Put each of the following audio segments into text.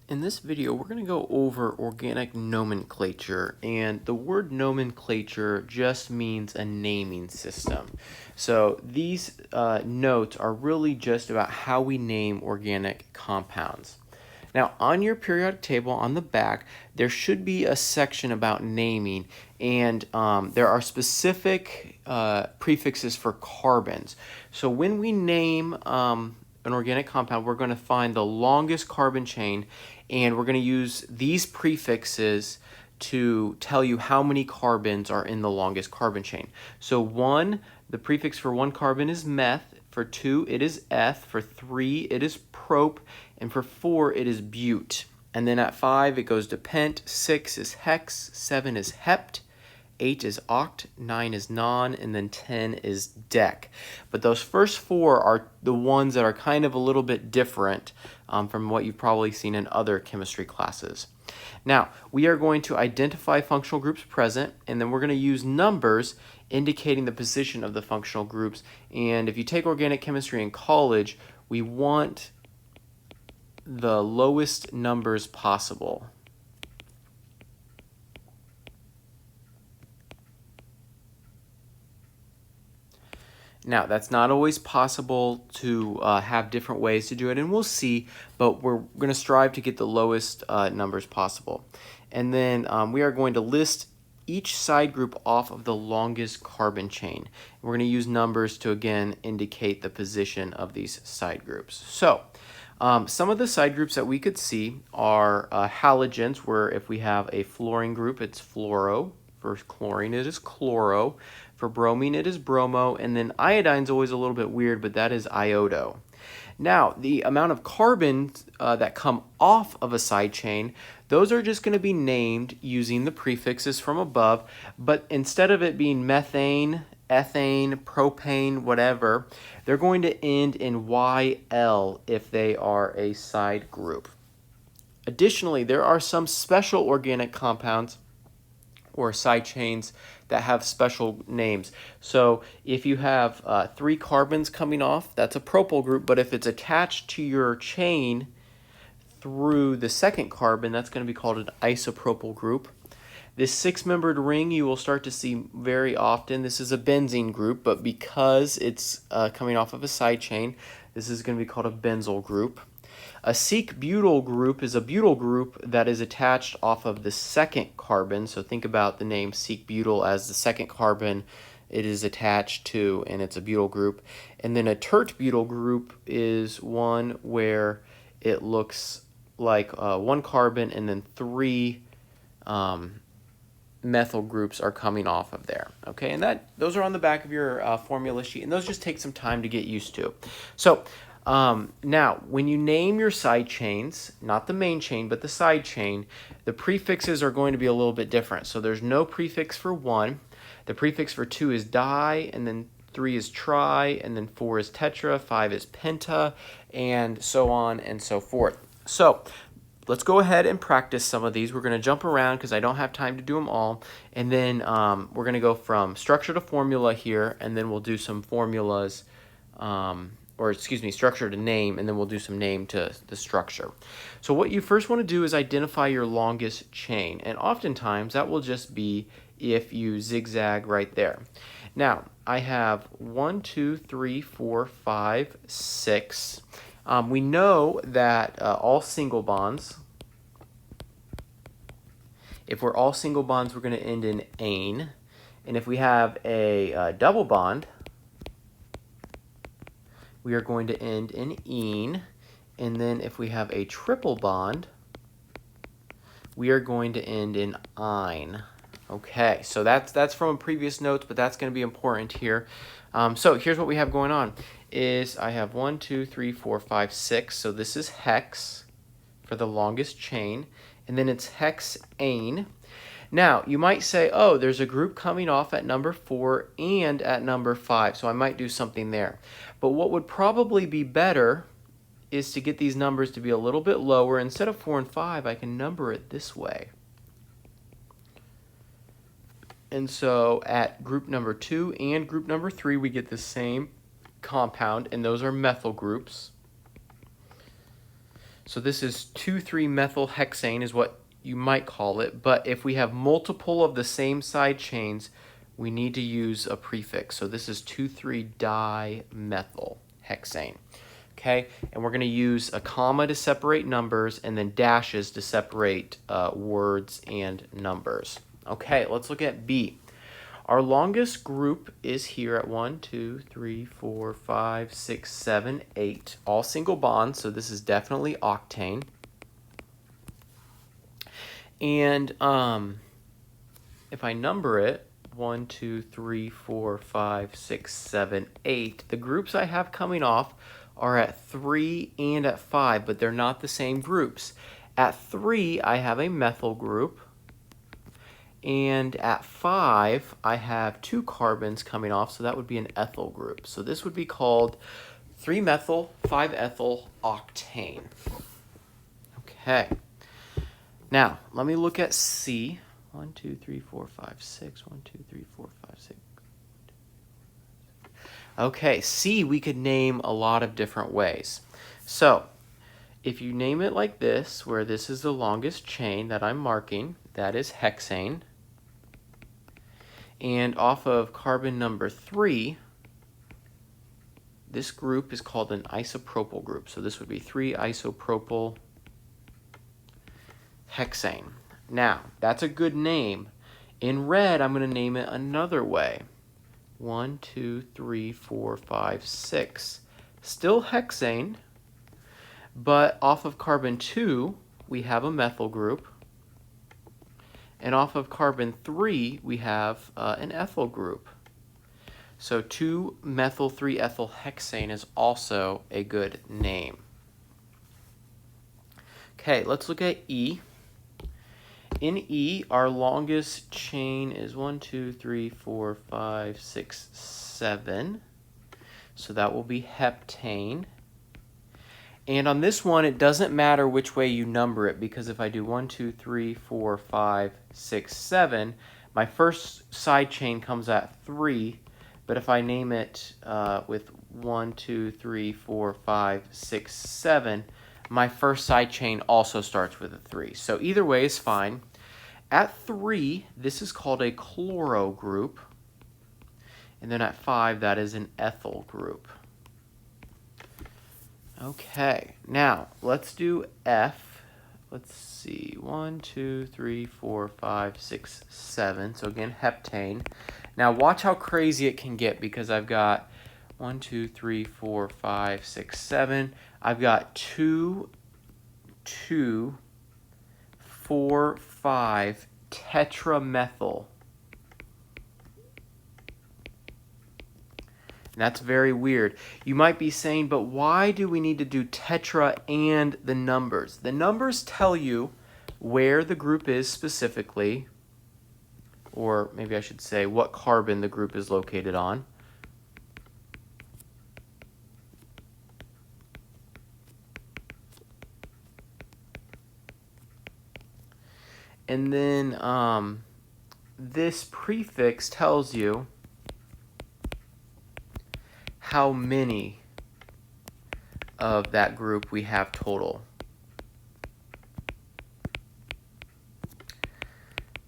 In this video, we're going to go over organic nomenclature, and the word nomenclature just means a naming system. So these notes are really just about how we name organic compounds. Now, on your periodic table on the back, there should be a section about naming, and there are specific prefixes for carbons. So when we name an organic compound, we're going to find the longest carbon chain, and we're going to use these prefixes to tell you how many carbons are in the longest carbon chain. So 1, the prefix for 1 carbon is meth. For 2, it is eth. For 3, it is prop. And for 4, it is bute. And then at 5, it goes to pent. 6 is hex. 7 is hept. 8 is oct. 9 is non. And then 10 is dec. But those first 4 are the ones that are kind of a little bit different from what you've probably seen in other chemistry classes. Now, we are going to identify functional groups present, and then we're going to use numbers indicating the position of the functional groups. And if you take organic chemistry in college, we want the lowest numbers possible. Now, that's not always possible to have different ways to do it, and we'll see, but we're going to strive to get the lowest numbers possible. And then we are going to list each side group off of the longest carbon chain. We're going to use numbers to, again, indicate the position of these side groups. So, some of the side groups that we could see are halogens, where if we have a fluorine group, it's fluoro. For chlorine, it is chloro. For bromine, it is bromo. And then iodine's always a little bit weird, but that is iodo. Now, the amount of carbons that come off of a side chain, those are just going to be named using the prefixes from above, but instead of it being methane, ethane, propane, whatever, they're going to end in YL if they are a side group. Additionally, there are some special organic compounds or side chains that have special names. So if you have 3 carbons coming off, that's a propyl group, but if it's attached to your chain through the second carbon, that's going to be called an isopropyl group. This 6-membered ring you will start to see very often. This is a benzene group, but because it's coming off of a side chain, this is going to be called a benzyl group. A sec-butyl group is a butyl group that is attached off of the second carbon. So think about the name sec-butyl as the second carbon it is attached to, and it's a butyl group. And then a tert-butyl group is one where it looks like 1 carbon and then 3 methyl groups are coming off of there. Okay, and those are on the back of your formula sheet, and those just take some time to get used to. So now, when you name your side chains, not the main chain, but the side chain, the prefixes are going to be a little bit different. So there's no prefix for 1. The prefix for 2 is di, and then 3 is tri, and then 4 is tetra, 5 is penta, and so on and so forth. So let's go ahead and practice some of these. We're going to jump around because I don't have time to do them all. And then we're going to go from structure to formula here, and then we'll do some formulas, structure to name, and then we'll do some name to the structure. So what you first want to do is identify your longest chain, and oftentimes that will just be if you zigzag right there. Now, I have 1, 2, 3, 4, 5, 6. We know that all single bonds, if we're all single bonds, we're going to end in ane. And if we have a double bond, we are going to end in ene. And then if we have a triple bond, we are going to end in ine. Okay, so that's from previous notes, but that's going to be important here. So here's what we have going on. Is I have 1, 2, 3, 4, 5, 6. So this is hex for the longest chain. And then it's hexane. Now, you might say, oh, there's a group coming off at number 4 and at number 5, so I might do something there. But what would probably be better is to get these numbers to be a little bit lower. Instead of 4 and 5, I can number it this way. And so at group number 2 and group number 3, we get the same compound, and those are methyl groups. So this is 2,3-methylhexane is what you might call it, but if we have multiple of the same side chains, we need to use a prefix. So this is 2,3-dimethylhexane. Okay, and we're going to use a comma to separate numbers and then dashes to separate words and numbers. Okay, let's look at B. Our longest group is here at 1, 2, 3, 4, 5, 6, 7, 8. All single bonds, so this is definitely octane. And if I number it, 1, 2, 3, 4, 5, 6, 7, 8, the groups I have coming off are at 3 and at 5, but they're not the same groups. At 3, I have a methyl group. And at 5, I have 2 carbons coming off, so that would be an ethyl group. So this would be called 3-methyl, 5-ethyl octane. Okay. Now, let me look at C. 1, 2, 3, 4, 5, 6. 1, 2, 3, 4, 5, 6. Okay, C we could name a lot of different ways. So, if you name it like this, where this is the longest chain that I'm marking, that is hexane. And off of carbon number 3, this group is called an isopropyl group. So this would be 3-isopropyl hexane. Now, that's a good name. In red, I'm going to name it another way. 1, 2, 3, 4, 5, 6. Still hexane, but off of carbon 2, we have a methyl group. And off of carbon 3, we have an ethyl group. So 2-methyl 3-ethyl hexane is also a good name. Okay, let's look at E. In E, our longest chain is 1, 2, 3, 4, 5, 6, 7. So that will be heptane. And on this one, it doesn't matter which way you number it, because if I do 1, 2, 3, 4, 5, 6, 7, my first side chain comes at 3, but if I name it with 1, 2, 3, 4, 5, 6, 7, my first side chain also starts with a 3. So either way is fine. At 3, this is called a chloro group, and then at 5, that is an ethyl group. Okay, now let's do F. Let's see, 1, 2, 3, 4, 5, 6, 7. So again, heptane. Now watch how crazy it can get, because I've got 1, 2, 3, 4, 5, 6, 7. I've got 2, 2, 4, 5 tetramethyl. That's very weird. You might be saying, but why do we need to do tetra and the numbers? The numbers tell you where the group is specifically, or maybe I should say what carbon the group is located on. And then this prefix tells you how many of that group we have total.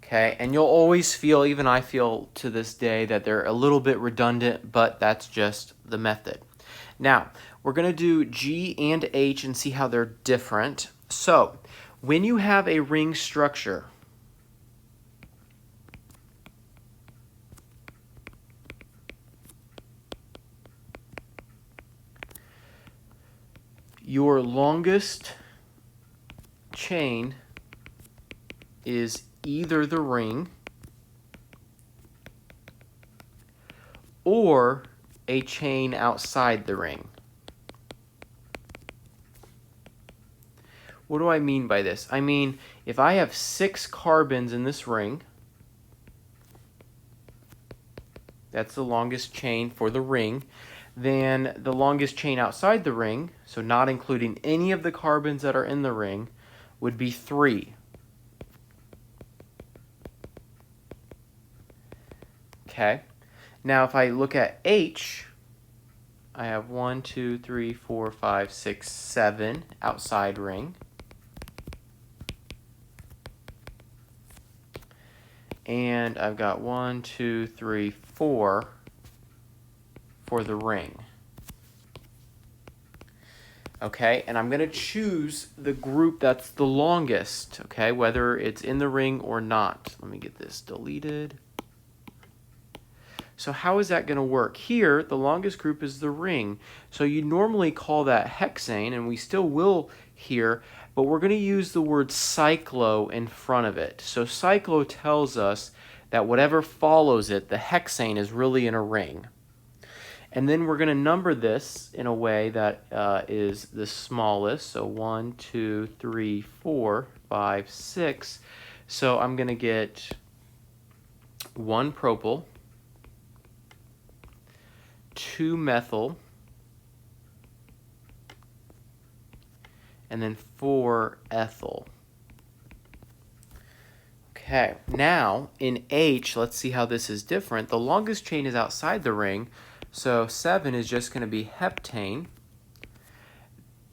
Okay, and you'll always feel, even I feel to this day, that they're a little bit redundant, but that's just the method. Now, we're going to do G and H and see how they're different. So, when you have a ring structure, your longest chain is either the ring or a chain outside the ring. What do I mean by this? I mean, if I have 6 carbons in this ring, that's the longest chain for the ring, then the longest chain outside the ring, so not including any of the carbons that are in the ring, would be 3. Okay, now if I look at H, I have 1, 2, 3, 4, 5, 6, 7 outside ring. And I've got 1, 2, 3, 4 for the ring. Okay, and I'm going to choose the group that's the longest, okay, whether it's in the ring or not. Let me get this deleted. So how is that going to work? Here, the longest group is the ring. So you normally call that hexane, and we still will here, but we're going to use the word cyclo in front of it. So cyclo tells us that whatever follows it, the hexane, is really in a ring. And then we're going to number this in a way that is the smallest. So 1, 2, 3, 4, 5, 6. So I'm going to get 1 propyl, 2 methyl, and then 4 ethyl. Okay, now in H, let's see how this is different. The longest chain is outside the ring, so 7 is just going to be heptane.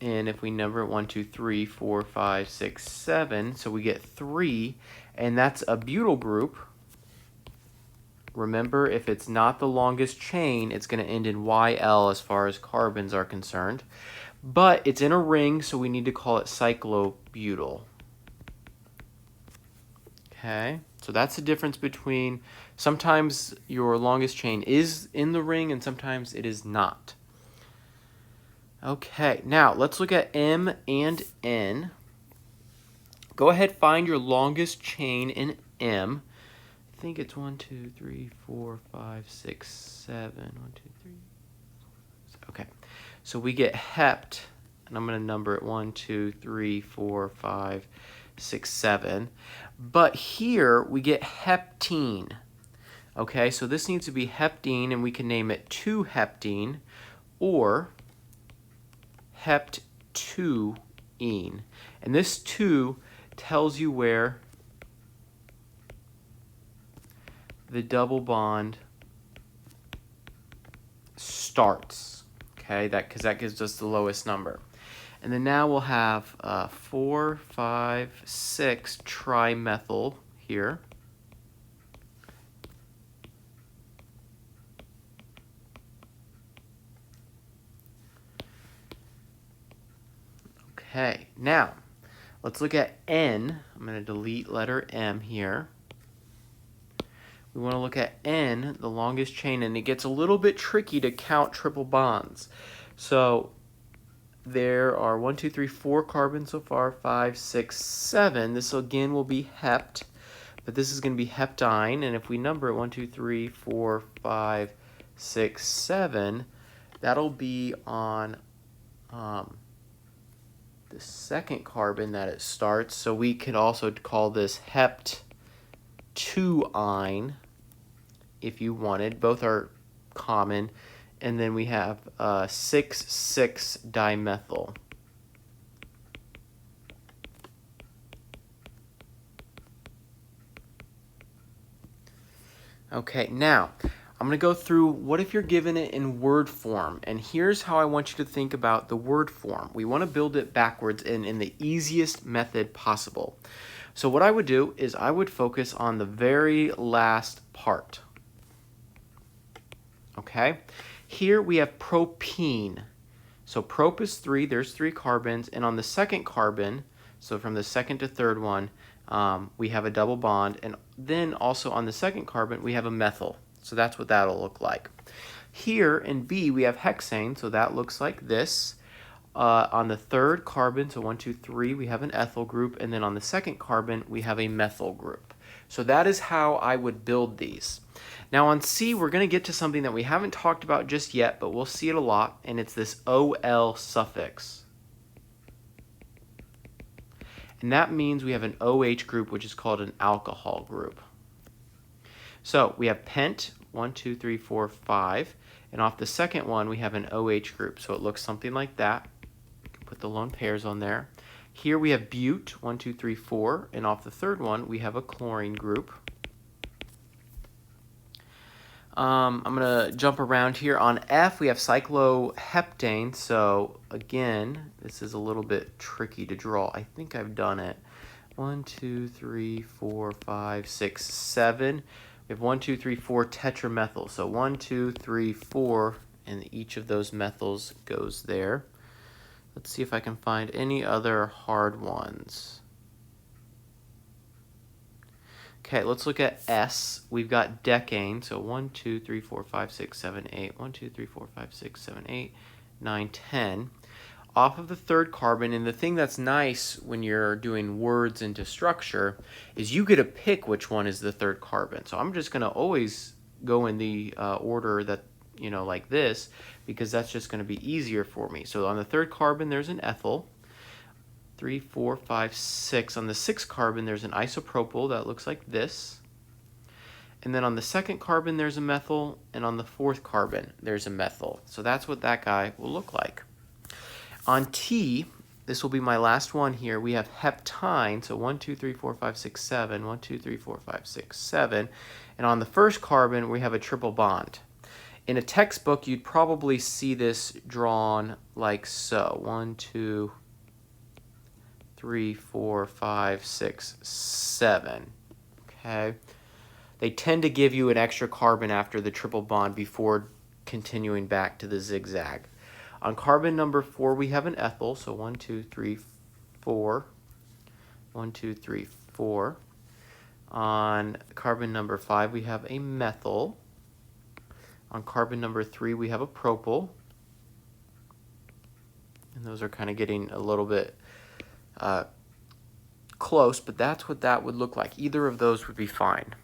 And if we number it 1, 2, 3, 4, 5, 6, 7, so we get 3, and that's a butyl group. Remember, if it's not the longest chain, it's going to end in YL as far as carbons are concerned. But it's in a ring, so we need to call it cyclobutyl. Okay, so that's the difference between sometimes your longest chain is in the ring and sometimes it is not. Okay, now let's look at M and N. Go ahead, find your longest chain in M. I think it's 1, 2, 3, 4, 5, 6, 7. 1, 2, 3, 4, 5, 6. Okay, so we get hept, and I'm going to number it 1, 2, 3, 4, 5, 6, 7. But here we get heptene. Okay, so this needs to be heptene, and we can name it 2-heptene or hept2-ene. And this 2 tells you where the double bond starts. Okay, because that gives us the lowest number. And then now we'll have 4, 5, 6 trimethyl here. Okay, now let's look at N. I'm going to delete letter M here. We want to look at N, the longest chain, and it gets a little bit tricky to count triple bonds. So there are 1, 2, 3, 4 carbons so far, 5, 6, 7. This again will be hept, but this is going to be heptyne. And if we number it 1, 2, 3, 4, 5, 6, 7, that'll be on the second carbon that it starts. So we could also call this hept2-ine if you wanted. Both are common. And then we have 6,6-dimethyl. Okay, now I'm going to go through what if you're given it in word form. And here's how I want you to think about the word form. We want to build it backwards and in the easiest method possible. So what I would do is I would focus on the very last part. Okay? Here we have propene. So prop is 3, there's 3 carbons, and on the second carbon, so from the second to third one, we have a double bond, and then also on the second carbon, we have a methyl. So that's what that'll look like. Here in B, we have hexane, so that looks like this. On the third carbon, so 1, 2, 3, we have an ethyl group, and then on the second carbon, we have a methyl group. So that is how I would build these. Now on C, we're going to get to something that we haven't talked about just yet, but we'll see it a lot, and it's this OL suffix. And that means we have an OH group, which is called an alcohol group. So we have pent, 1, 2, 3, 4, 5, and off the second one, we have an OH group. So it looks something like that. You can put the lone pairs on there. Here we have bute, 1, 2, 3, 4, and off the third one, we have a chlorine group. I'm going to jump around here. On F, we have cycloheptane. So again, this is a little bit tricky to draw. I think I've done it. 1, 2, 3, 4, 5, 6, 7. We have 1, 2, 3, 4 tetramethyl. So 1, 2, 3, 4, and each of those methyls goes there. Let's see if I can find any other hard ones. Okay, let's look at S. We've got decane. So 1, 2, 3, 4, 5, 6, 7, 8. 1, 2, 3, 4, 5, 6, 7, 8, 9, 10. Off of the third carbon, and the thing that's nice when you're doing words into structure is you get to pick which one is the third carbon. So I'm just going to always go in the order that, like this, because that's just going to be easier for me. So on the third carbon, there's an ethyl. 3, 4, 5, 6. On the sixth carbon, there's an isopropyl that looks like this. And then on the second carbon, there's a methyl. And on the fourth carbon, there's a methyl. So that's what that guy will look like. On T, this will be my last one here. We have heptyne. So 1, 2, 3, 4, 5, 6, 7. 1, 2, 3, 4, 5, 6, 7. And on the first carbon, we have a triple bond. In a textbook, you'd probably see this drawn like so. 1, 2, 3, 4, 5, 6, 7. Okay. They tend to give you an extra carbon after the triple bond before continuing back to the zigzag. On carbon number 4, we have an ethyl. So 1, 2, 3, 4. 1, 2, 3, 4. On carbon number 5, we have a methyl. On carbon number 3, we have a propyl. And those are kind of getting a little bit close, but that's what that would look like. Either of those would be fine.